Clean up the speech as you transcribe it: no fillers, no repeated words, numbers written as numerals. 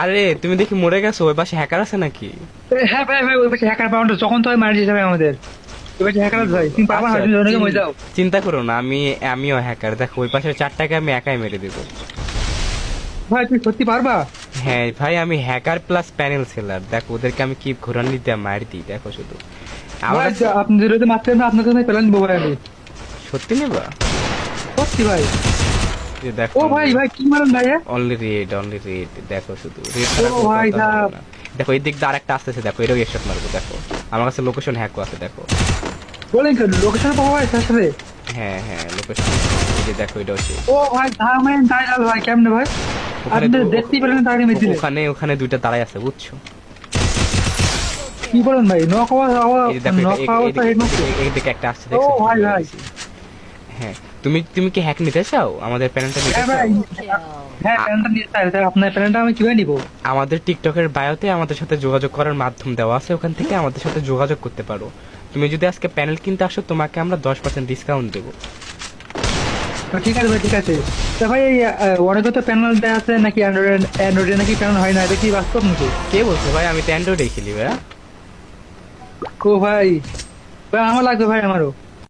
আরে তুমি দেখি মরে গেছো, ওই পাশে হ্যাকার আছে নাকি? হ্যাঁ ভাই ভাই, ওই পাশে হ্যাকার পাউন্ড যখন তো মারা যেতে হবে আমাদের। ওই পাশে হ্যাকার আছে ভাই, তুমি পারবা না, আচ্ছা, তুমি অনেকে মরে যাও। চিন্তা করো না, আমিও হ্যাকার। দেখো ওই পাশের চারটাকে আমি একাই মেরে দেবো। ভাই তুমি সত্যি পারবা? হ্যাঁ ভাই, আমি হ্যাকার প্লাস প্যানেল সেলার। দেখো ওদেরকে আমি কি ঘোরানি দিয়ে মার দিই, দেখো শুধু আমার ভাই কাছে। আপনি যদি মারতেন না, আপনার কাছে প্ল্যান নিবো ভাই আমি। সত্যি নেবা? সত্যি ভাই। এই দেখো ও ভাই ভাই কি মারেন ভাই? Only red, only red. দেখো শুধু রেড ও ভাই সাহেব। দেখো এই দিক দিয়ে আরেকটা আসতেছে, দেখো এটাও একশট মারবো। দেখো আমার কাছে লোকেশন হ্যাকও আছে, দেখো। বলেন কেন লোকেশন পাওয়া ভাই তার সাথে? হ্যাঁ হ্যাঁ, লোকেশন। এই যে দেখো এটাও সে। ও ভাই ধামেন টাইলাল ভাই কেমনে ভাই? ওখানে আপনি দেখতেই পেলেন তাকে মেরে দিলেন। ওখানে ওখানে দুইটা দাঁড়াই আছে, বুঝছো? কি বলেন ভাই? নক এই যে দেখো নক আওয়াজ হেড নক। এদিকে একটা আসছে, ও দেখছো? ভাই ভাই। হ্যাঁ, তুমি তুমি কি হ্যাক নিতে চাও? আমাদের প্যানেলটা নিতে হ্যাঁ চাও? ভাই। হ্যাঁ প্যান্টটা নিয়ে চাই, আপনার প্যান্টটা আমি কিভাবে নিবো? আমাদের টিকটকের বায়োতে আমাদের সাথে যোগাযোগ করার মাধ্যম দেওয়া আছে, ওখান থেকে আমাদের সাথে যোগাযোগ করতে পারো। তুমি যদি আজকে প্যানেল কিনতে আসো, তোমাকে আমরা 10% ডিসকাউন্ট দেবো। ঠিক আছে ভাই ঠিক আছে। তা ভাই এই অনেকে তো প্যানেল দেওয়া আছে নাকি অ্যান্ড্রয়েডে নাকি প্যানেল হয় না, এটা কি বাস্তব নাকি? কে বলছে ভাই? আমি তো অ্যান্ড্রয়েডে খেলি ভাইয়া। ও ভাই ভাই আমার লাগবে ভাই, আমারও।